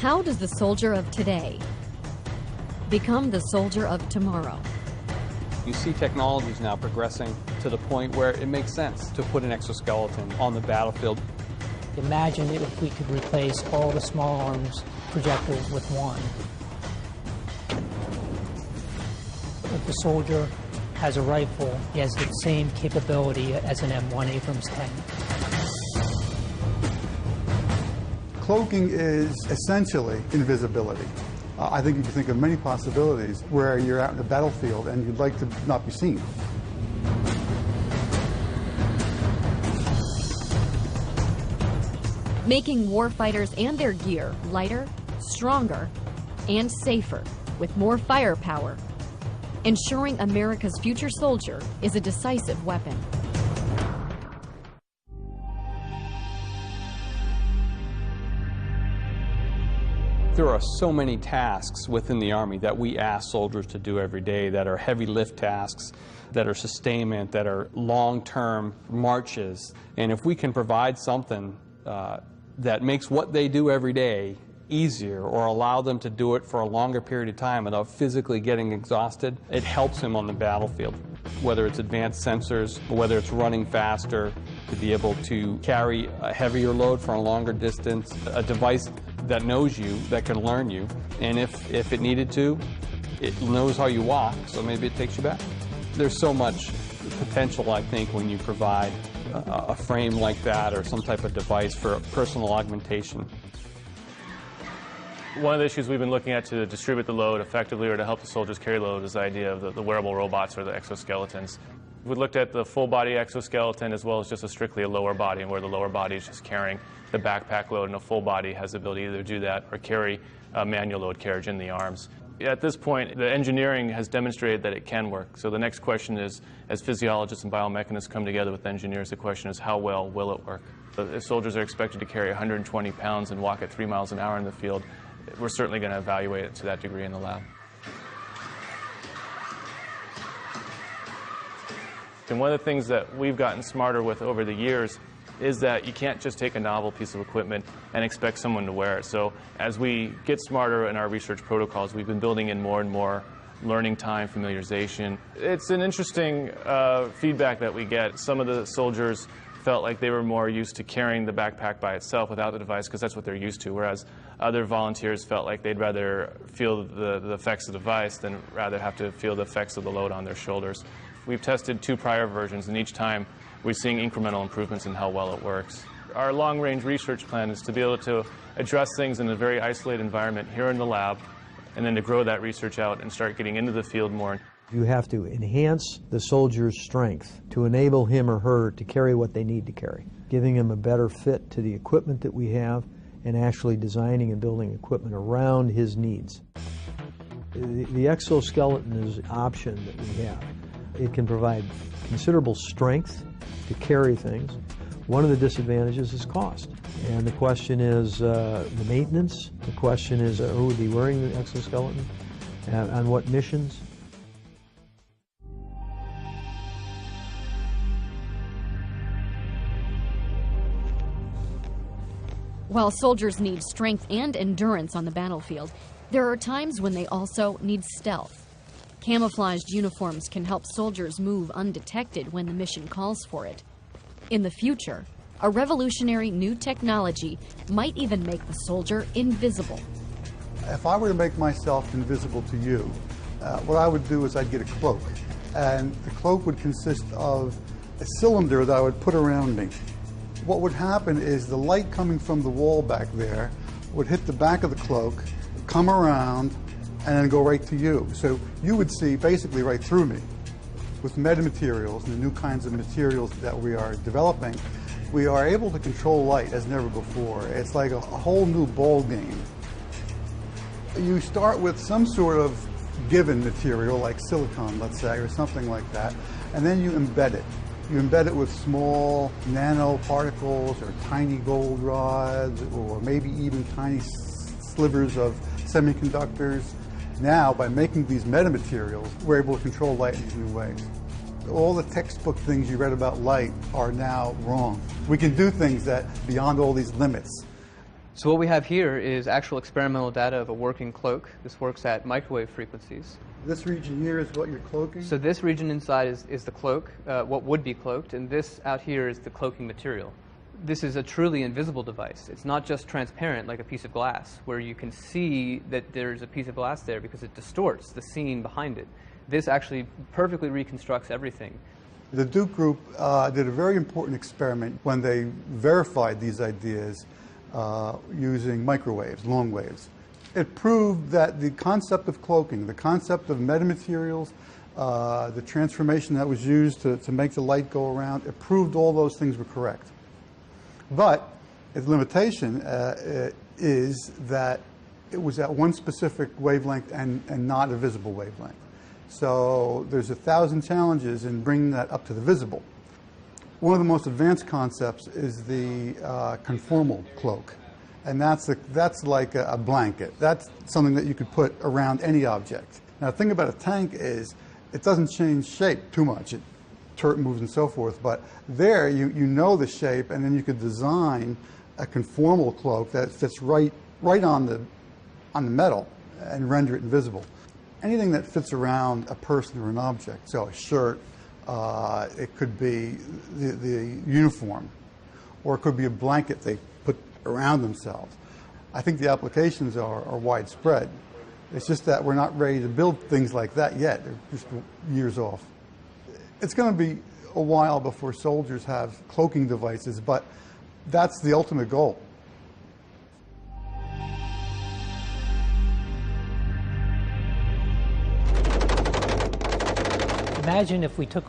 How does the soldier of today become the soldier of tomorrow? You see technologies now progressing to the point where it makes sense to put an exoskeleton on the battlefield. Imagine if we could replace all the small arms projectiles with one. If the soldier has a rifle, he has the same capability as an M1 Abrams tank. Cloaking is essentially invisibility. I think you can think of many possibilities where you're out in the battlefield and you'd like to not be seen. Making warfighters and their gear lighter, stronger, and safer with more firepower. Ensuring America's future soldier is a decisive weapon. There are so many tasks within the Army that we ask soldiers to do every day that are heavy lift tasks, that are sustainment, that are long-term marches. And if we can provide something that makes what they do every day easier or allow them to do it for a longer period of time without physically getting exhausted, it helps them on the battlefield. Whether it's advanced sensors, or whether it's running faster, to be able to carry a heavier load for a longer distance, a device that knows you, that can learn you, and if it needed to, it knows how you walk, so maybe it takes you back. There's so much potential, I think, when you provide a frame like that or some type of device for personal augmentation. One of the issues we've been looking at to distribute the load effectively or to help the soldiers carry load is the idea of the wearable robots or the exoskeletons. We looked at the full body exoskeleton as well as just strictly a lower body, and where the lower body is just carrying the backpack load, and a full body has the ability to either do that or carry a manual load carriage in the arms. At this point, the engineering has demonstrated that it can work. So the next question is, as physiologists and biomechanists come together with engineers, the question is how well will it work? If soldiers are expected to carry 120 pounds and walk at 3 miles an hour in the field, we're certainly going to evaluate it to that degree in the lab. And one of the things that we've gotten smarter with over the years is that you can't just take a novel piece of equipment and expect someone to wear it. So as we get smarter in our research protocols, we've been building in more and more learning time, familiarization. It's an interesting feedback that we get. Some of the soldiers felt like they were more used to carrying the backpack by itself without the device because that's what they're used to, whereas other volunteers felt like they'd rather feel the effects of the device than rather have to feel the effects of the load on their shoulders. We've tested 2 prior versions, and each time we're seeing incremental improvements in how well it works. Our long-range research plan is to be able to address things in a very isolated environment here in the lab, and then to grow that research out and start getting into the field more. You have to enhance the soldier's strength to enable him or her to carry what they need to carry, giving him a better fit to the equipment that we have and actually designing and building equipment around his needs. The exoskeleton is an option that we have. It can provide considerable strength to carry things. One of the disadvantages is cost. And the question is the maintenance. The question is who would be wearing the exoskeleton, on what missions. While soldiers need strength and endurance on the battlefield, there are times when they also need stealth. Camouflaged uniforms can help soldiers move undetected when the mission calls for it. In the future, a revolutionary new technology might even make the soldier invisible. If I were to make myself invisible to you, what I would do is I'd get a cloak. And the cloak would consist of a cylinder that I would put around me. What would happen is the light coming from the wall back there would hit the back of the cloak, come around, and then go right to you. So you would see basically right through me. With metamaterials and the new kinds of materials that we are developing, we are able to control light as never before. It's like a whole new ball game. You start with some sort of given material like silicon, let's say, or something like that, and then you embed it. You embed it with small nanoparticles or tiny gold rods or maybe even tiny slivers of semiconductors. Now, by making these metamaterials, we're able to control light in these new ways. All the textbook things you read about light are now wrong. We can do things that beyond all these limits. So what we have here is actual experimental data of a working cloak. This works at microwave frequencies. This region here is what you're cloaking? So this region inside is the cloak, what would be cloaked, and this out here is the cloaking material. This is a truly invisible device. It's not just transparent like a piece of glass, where you can see that there's a piece of glass there because it distorts the scene behind it. This actually perfectly reconstructs everything. The Duke group did a very important experiment when they verified these ideas using microwaves, long waves. It proved that the concept of cloaking, the concept of metamaterials, the transformation that was used to make the light go around, it proved all those things were correct. But its limitation is that it was at one specific wavelength and not a visible wavelength. So there's 1,000 challenges in bringing that up to the visible. One of the most advanced concepts is the conformal cloak. And that's like a blanket. That's something that you could put around any object. Now the thing about a tank is it doesn't change shape too much. It moves and so forth. But there you know the shape, and then you could design a conformal cloak that fits right on the metal and render it invisible. Anything that fits around a person or an object, so a shirt, it could be the uniform, or it could be a blanket they put around themselves. I think the applications are widespread. It's just that we're not ready to build things like that yet. They're just years off. It's going to be a while before soldiers have cloaking devices, but that's the ultimate goal. Imagine if we took,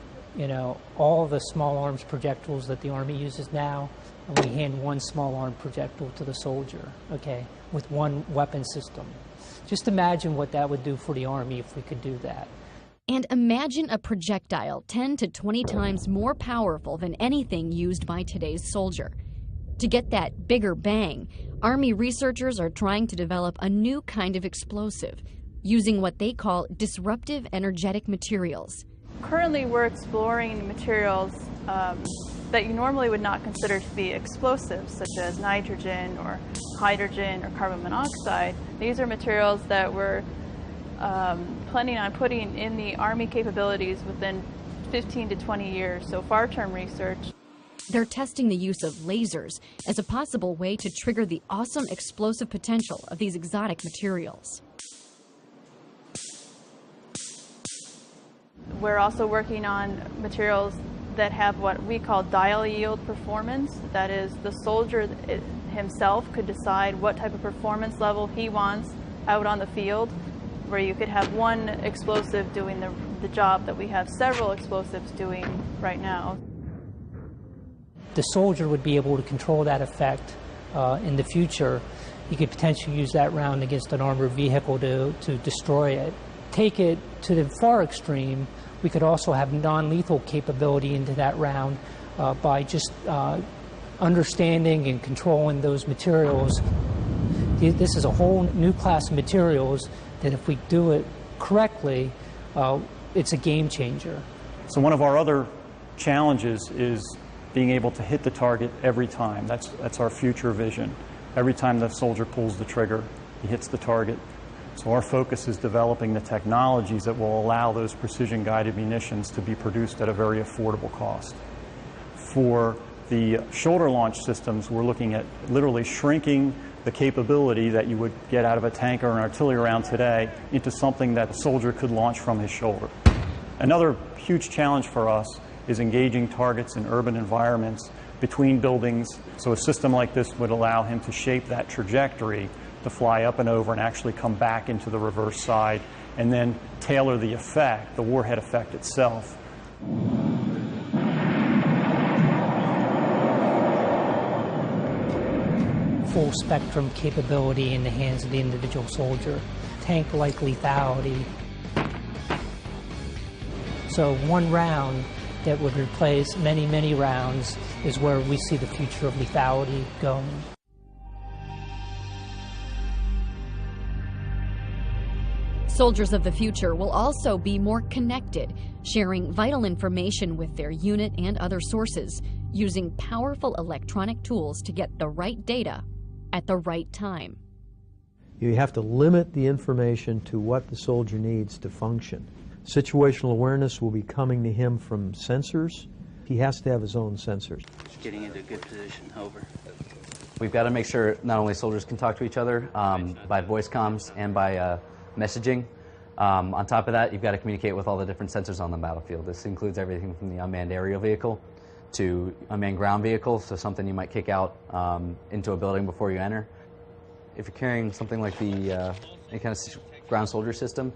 all the small arms projectiles that the Army uses now, and we hand one small arm projectile to the soldier, okay, with one weapon system. Just imagine what that would do for the Army if we could do that. And imagine a projectile 10 to 20 times more powerful than anything used by today's soldier. To get that bigger bang, Army researchers are trying to develop a new kind of explosive, using what they call disruptive energetic materials. Currently, we're exploring materials that you normally would not consider to be explosives, such as nitrogen or hydrogen or carbon monoxide. These are materials that we're planning on putting in the Army capabilities within 15 to 20 years, so far-term research. They're testing the use of lasers as a possible way to trigger the awesome explosive potential of these exotic materials. We're also working on materials that have what we call dial yield performance. That is, the soldier himself could decide what type of performance level he wants out on the field, where you could have one explosive doing the job that we have several explosives doing right now. The soldier would be able to control that effect in the future. He could potentially use that round against an armored vehicle to destroy it. Take it to the far extreme, we could also have non-lethal capability into that round by just understanding and controlling those materials. This is a whole new class of materials that if we do it correctly, it's a game changer. So one of our other challenges is being able to hit the target every time. That's our future vision. Every time the soldier pulls the trigger, he hits the target. So our focus is developing the technologies that will allow those precision-guided munitions to be produced at a very affordable cost. For the shoulder launch systems, we're looking at literally shrinking the capability that you would get out of a tank or an artillery round today into something that a soldier could launch from his shoulder. Another huge challenge for us is engaging targets in urban environments between buildings. So a system like this would allow him to shape that trajectory to fly up and over and actually come back into the reverse side and then tailor the effect, the warhead effect itself. Full spectrum capability in the hands of the individual soldier. Tank-like lethality. So one round that would replace many, many rounds is where we see the future of lethality going. Soldiers of the future will also be more connected, sharing vital information with their unit and other sources, using powerful electronic tools to get the right data at the right time. You have to limit the information to what the soldier needs to function. Situational awareness will be coming to him from sensors. He has to have his own sensors. Just getting into a good position. Over. We've got to make sure not only soldiers can talk to each other by voice comms and by messaging. On top of that, you've got to communicate with all the different sensors on the battlefield. This includes everything from the unmanned aerial vehicle to unmanned ground vehicle, so something you might kick out into a building before you enter. If you're carrying something like the any kind of ground soldier system,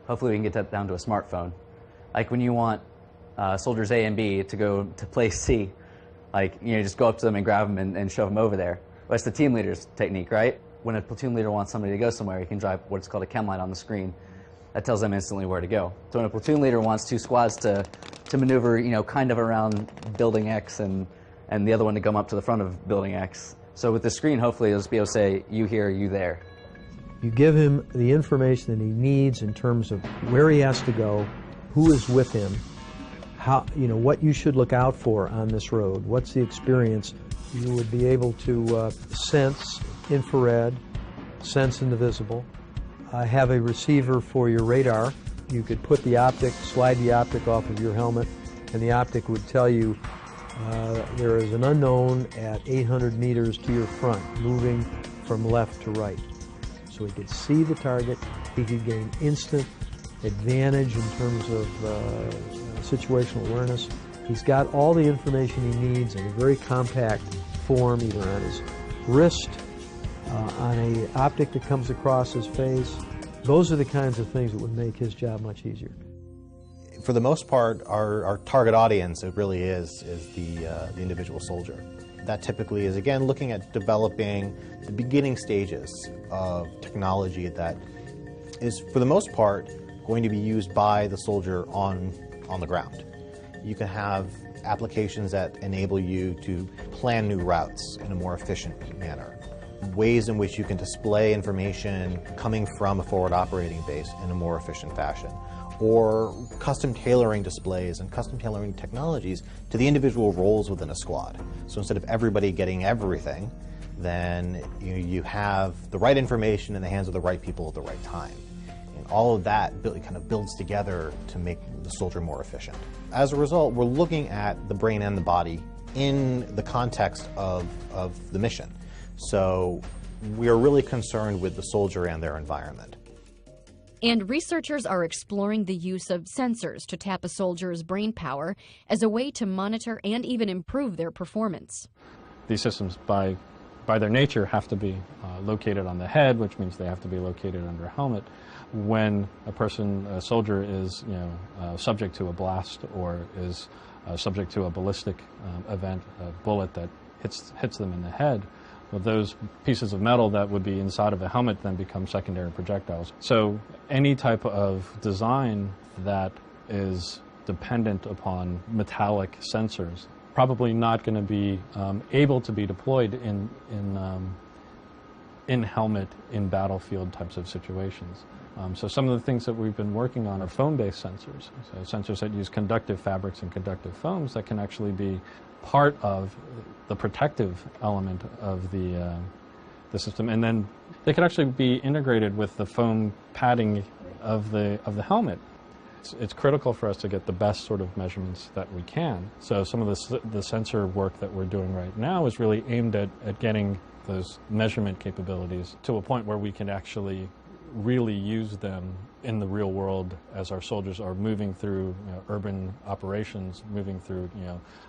hopefully we can get that down to a smartphone. Like when you want soldiers A and B to go to place C, like, you know, just go up to them and grab them and shove them over there. Well, that's the team leader's technique, right? When a platoon leader wants somebody to go somewhere, he can drive what's called a chem light on the screen. That tells them instantly where to go. So when a platoon leader wants two squads to maneuver, you know, kind of around building X and the other one to come up to the front of building X. So with the screen, hopefully it'll just be able to say, you here, you there. You give him the information that he needs in terms of where he has to go, who is with him, how, you know, what you should look out for on this road, what's the experience. You would be able to sense infrared, sense invisible, have a receiver for your radar. You could put the optic, slide the optic off of your helmet, and the optic would tell you there is an unknown at 800 meters to your front, moving from left to right. So he could see the target, he could gain instant advantage in terms of situational awareness. He's got all the information he needs in a very compact form, either on his wrist, on an optic that comes across his face. Those are the kinds of things that would make his job much easier. For the most part, our target audience, it really is the individual soldier. That typically is, again, looking at developing the beginning stages of technology that is, for the most part, going to be used by the soldier on the ground. You can have applications that enable you to plan new routes in a more efficient manner. Ways in which you can display information coming from a forward operating base in a more efficient fashion. Or custom tailoring displays and custom tailoring technologies to the individual roles within a squad. So instead of everybody getting everything, then you have the right information in the hands of the right people at the right time. And all of that kind of builds together to make the soldier more efficient. As a result, we're looking at the brain and the body in the context of the mission. So we are really concerned with the soldier and their environment. And researchers are exploring the use of sensors to tap a soldier's brain power as a way to monitor and even improve their performance. These systems, by their nature, have to be located on the head, which means they have to be located under a helmet. When a soldier is subject to a blast or is subject to a ballistic event, a bullet that hits them in the head, well, those pieces of metal that would be inside of a helmet then become secondary projectiles. So any type of design that is dependent upon metallic sensors probably not going to be able to be deployed in helmet, in battlefield types of situations. So some of the things that we've been working on are foam-based sensors. So sensors that use conductive fabrics and conductive foams that can actually be part of the protective element of the system, and then they could actually be integrated with the foam padding of the helmet. It's critical for us to get the best sort of measurements that we can. So some of the sensor work that we're doing right now is really aimed at getting those measurement capabilities to a point where we can actually really use them in the real world as our soldiers are moving through urban operations, moving through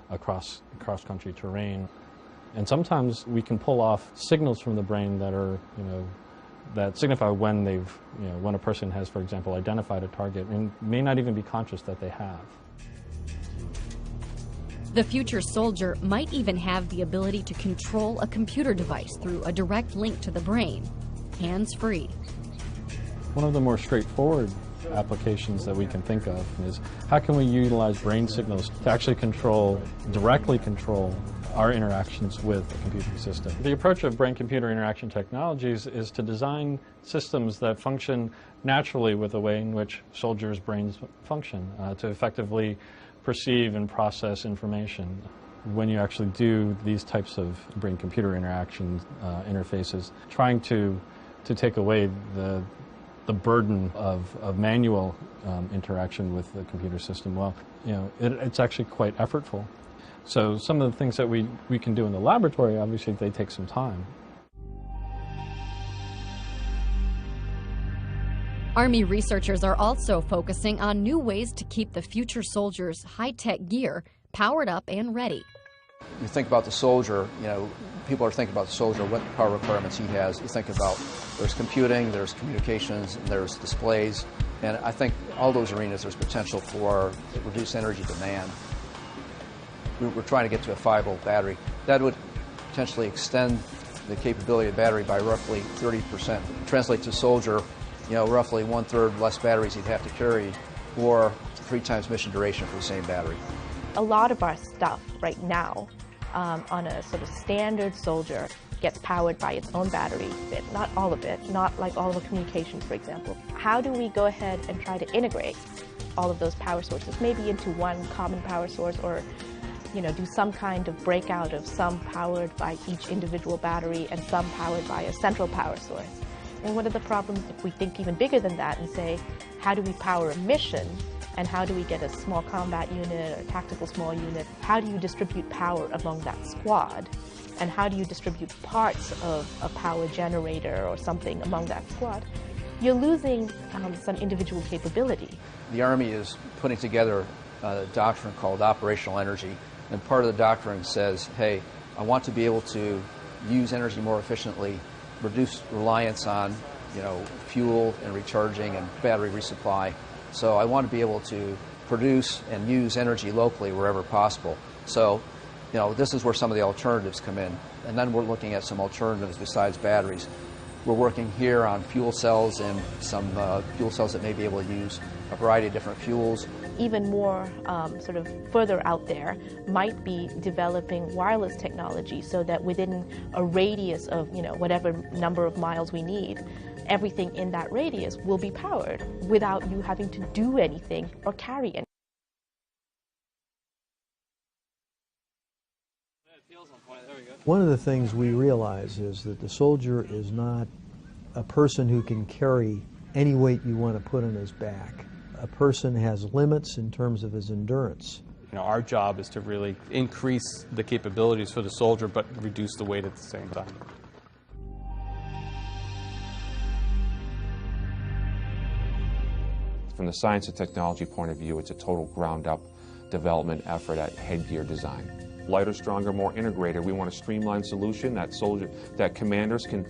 across cross-country terrain. And sometimes we can pull off signals from the brain that are that signify when when a person has, for example, identified a target and may not even be conscious that they have. The future soldier might even have the ability to control a computer device through a direct link to the brain, hands-free. One of the more straightforward applications that we can think of is how can we utilize brain signals to actually directly control our interactions with the computing system. The approach of brain-computer interaction technologies is to design systems that function naturally with the way in which soldiers' brains function, to effectively perceive and process information. when you actually do these types of brain-computer interaction interfaces, trying to take away the burden of manual interaction with the computer system, well, you know, it's actually quite effortful. So some of the things that we can do in the laboratory, obviously, they take some time. Army researchers are also focusing on new ways to keep the future soldiers' high-tech gear powered up and ready. You think about the soldier, you know, people are thinking about the soldier, what power requirements he has. You think about there's computing, there's communications, and there's displays. And I think all those arenas there's potential for reduced energy demand. We're trying to get to a 5-volt battery. That would potentially extend the capability of the battery by roughly 30%. Translate to soldier, you know, roughly 1/3 less batteries he'd have to carry, or 3 times mission duration for the same battery. A lot of our stuff right now on a sort of standard soldier gets powered by its own battery, but not all of it, not like all of the communications, for example. How do we go ahead and try to integrate all of those power sources, maybe into one common power source, or you know, do some kind of breakout of some powered by each individual battery and some powered by a central power source? And what are the problems if we think even bigger than that and say, how do we power a mission? And how do we get a small combat unit or a tactical small unit? How do you distribute power among that squad? And how do you distribute parts of a power generator or something among that squad? You're losing some individual capability. The Army is putting together a doctrine called operational energy. And part of the doctrine says, hey, I want to be able to use energy more efficiently, reduce reliance on, you know, fuel and recharging and battery resupply. So I want to be able to produce and use energy locally wherever possible. So, you know, this is where some of the alternatives come in. And then we're looking at some alternatives besides batteries. We're working here on fuel cells and some fuel cells that may be able to use a variety of different fuels. Even more sort of further out there might be developing wireless technology so that within a radius of, you know, whatever number of miles we need, everything in that radius will be powered without you having to do anything or carry anything. One of the things we realize is that the soldier is not a person who can carry any weight you want to put on his back. A person has limits in terms of his endurance. You know, our job is to really increase the capabilities for the soldier, but reduce the weight at the same time. From the science and technology point of view, it's a total ground-up development effort at headgear design. Lighter, stronger, more integrated. We want a streamlined solution that commanders can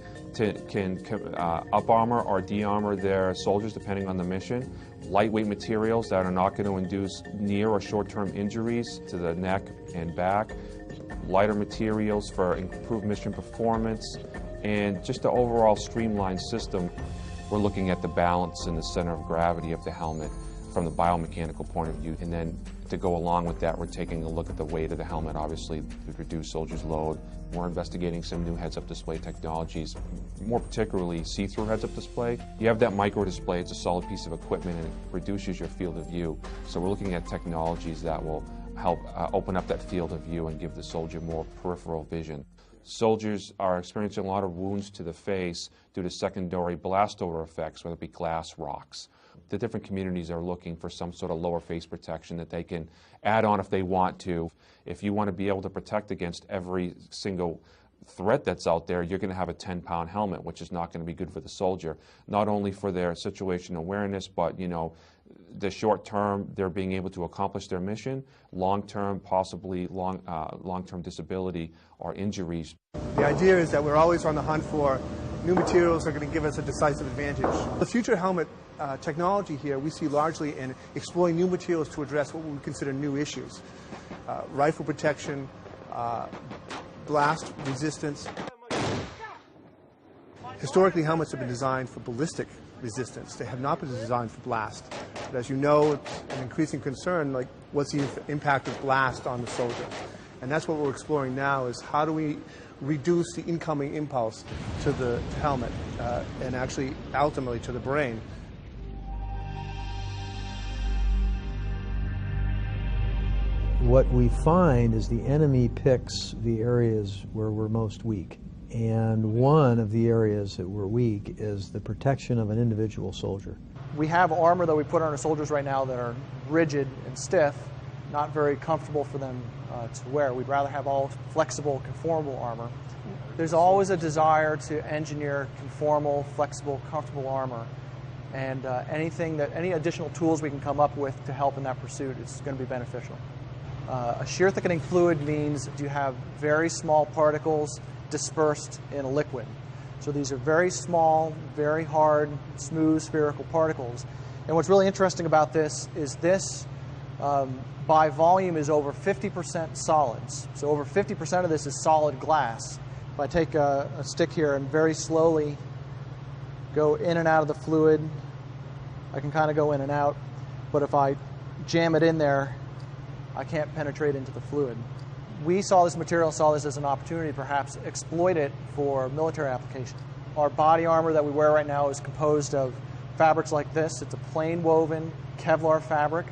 up armor or de-armor their soldiers depending on the mission. Lightweight materials that are not going to induce near or short-term injuries to the neck and back. Lighter materials for improved mission performance, and just the overall streamlined system. We're looking at the balance and the center of gravity of the helmet from the biomechanical point of view, and then to go along with that, we're taking a look at the weight of the helmet, obviously, to reduce soldiers' load. We're investigating some new heads-up display technologies, more particularly see-through heads-up display. You have that micro display, it's a solid piece of equipment, and it reduces your field of view. So we're looking at technologies that will help open up that field of view and give the soldier more peripheral vision. Soldiers are experiencing a lot of wounds to the face due to secondary blast over effects, whether it be glass, rocks. The different communities are looking for some sort of lower face protection that they can add on if they want to. If you want to be able to protect against every single threat that's out there, you're going to have a 10-pound helmet, which is not going to be good for the soldier, not only for their situational awareness, but, you know, the short term, they're being able to accomplish their mission, long term, possibly long-term disability or injuries. The idea is that we're always on the hunt for new materials that are going to give us a decisive advantage. The future helmet technology here we see largely in exploring new materials to address what we would consider new issues. Rifle protection, blast resistance. Historically, helmets have been designed for ballistic resistance. They have not been designed for blast. But as you know, it's an increasing concern, like what's the impact of blast on the soldier? And that's what we're exploring now, is how do we reduce the incoming impulse to the helmet and actually ultimately to the brain. what we find is the enemy picks the areas where we're most weak. And one of the areas that we're weak is the protection of an individual soldier. We have armor that we put on our soldiers right now that are rigid and stiff, not very comfortable for them to wear. We'd rather have all flexible, conformable armor. There's always a desire to engineer conformal, flexible, comfortable armor. And any additional tools we can come up with to help in that pursuit is going to be beneficial. A shear thickening fluid means you have very small particles dispersed in a liquid. So these are very small, very hard, smooth, spherical particles. And what's really interesting about this is this, by volume, is over 50% solids. So over 50% of this is solid glass. If I take a stick here and very slowly go in and out of the fluid, I can kind of go in and out. But if I jam it in there, I can't penetrate into the fluid. We saw this material, saw this as an opportunity to perhaps exploit it for military application. Our body armor that we wear right now is composed of fabrics like this. It's a plain woven Kevlar fabric,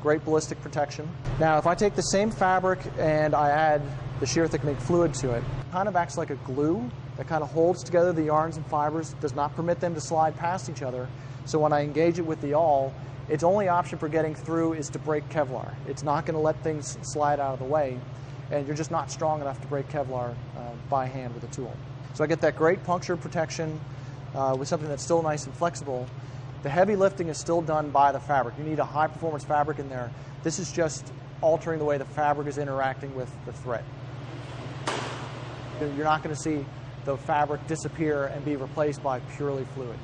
great ballistic protection. Now, if I take the same fabric and I add the shear thickening fluid to it, it kind of acts like a glue that kind of holds together the yarns and fibers, does not permit them to slide past each other. So when I engage it with the awl, its only option for getting through is to break Kevlar. It's not going to let things slide out of the way, and you're just not strong enough to break Kevlar by hand with a tool. So I get that great puncture protection with something that's still nice and flexible. The heavy lifting is still done by the fabric. You need a high-performance fabric in there. This is just altering the way the fabric is interacting with the thread. You're not going to see the fabric disappear and be replaced by purely fluid.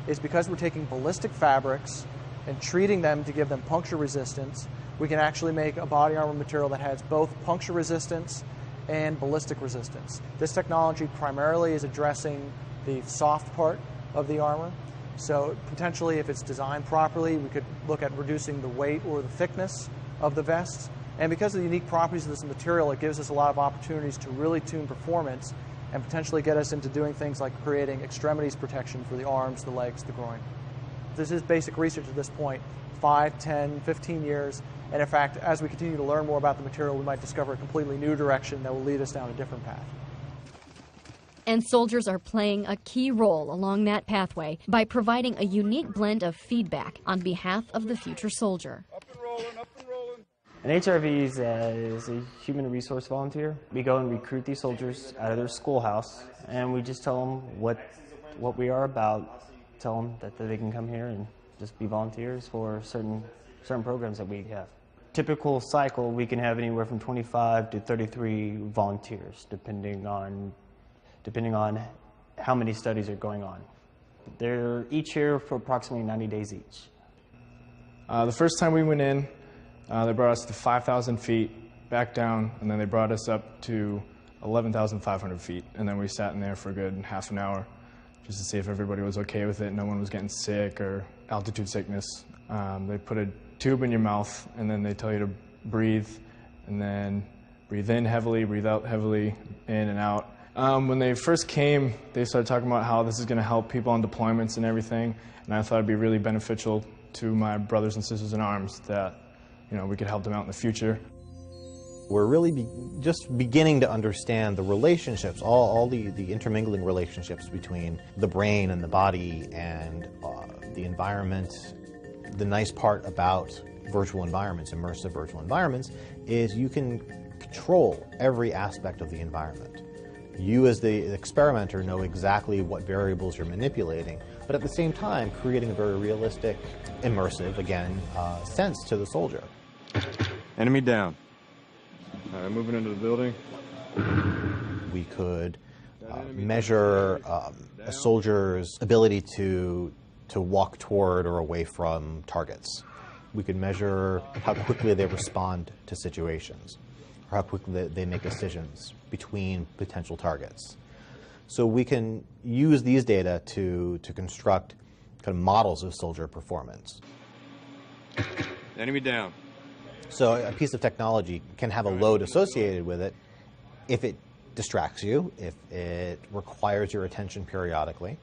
It's because we're taking ballistic fabrics and treating them to give them puncture resistance. We can actually make a body armor material that has both puncture resistance and ballistic resistance. This technology primarily is addressing the soft part of the armor. So potentially, if it's designed properly, we could look at reducing the weight or the thickness of the vests. And because of the unique properties of this material, it gives us a lot of opportunities to really tune performance and potentially get us into doing things like creating extremities protection for the arms, the legs, the groin. This is basic research at this point, 5, 10, 15 years. And in fact, as we continue to learn more about the material, we might discover a completely new direction that will lead us down a different path. And soldiers are playing a key role along that pathway by providing a unique blend of feedback on behalf of the future soldier. An HRV is a human resource volunteer. We go and recruit these soldiers out of their schoolhouse, and we just tell them what we are about. Tell them that they can come here and just be volunteers for certain programs that we have. Typical cycle, we can have anywhere from 25 to 33 volunteers, depending on how many studies are going on. They're each here for approximately 90 days each. The first time we went in, they brought us to 5,000 feet, back down, and then they brought us up to 11,500 feet. And then we sat in there for a good half an hour just to see if everybody was okay with it, no one was getting sick or altitude sickness. They put a tube in your mouth, and then they tell you to breathe, and then breathe in heavily, breathe out heavily, in and out. When they first came, they started talking about how this is going to help people on deployments and everything, and I thought it'd be really beneficial to my brothers and sisters in arms that we could help them out in the future. We're really just beginning to understand the relationships, all the intermingling relationships between the brain and the body and the environment. The nice part about virtual environments, immersive virtual environments, is you can control every aspect of the environment. You as the experimenter know exactly what variables you're manipulating, but at the same time creating a very realistic, immersive, again, sense to the soldier. Enemy down. Moving into the building. We could measure a soldier's ability to walk toward or away from targets. We could measure how quickly they respond to situations, or how quickly they make decisions between potential targets. So we can use these data to construct kind of models of soldier performance. Enemy down. So a piece of technology can have a load associated with it if it distracts you, if it requires your attention periodically.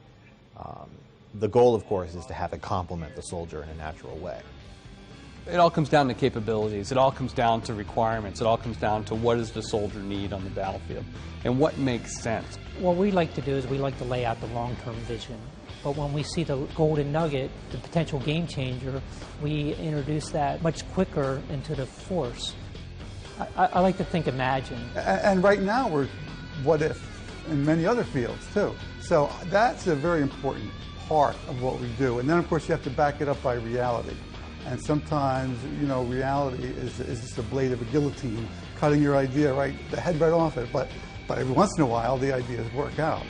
The goal, of course, is to have it complement the soldier in a natural way. It all comes down to capabilities. It all comes down to requirements. It all comes down to what does the soldier need on the battlefield and what makes sense. What we like to do is we like to lay out the long-term vision. But when we see the golden nugget, the potential game changer, we introduce that much quicker into the force. I like to think imagine. And right now we're what if in many other fields too. So that's a very important part of what we do. And then of course you have to back it up by reality. And sometimes, you know, reality is just a blade of a guillotine, cutting your idea the head right off it. But every once in a while, the ideas work out.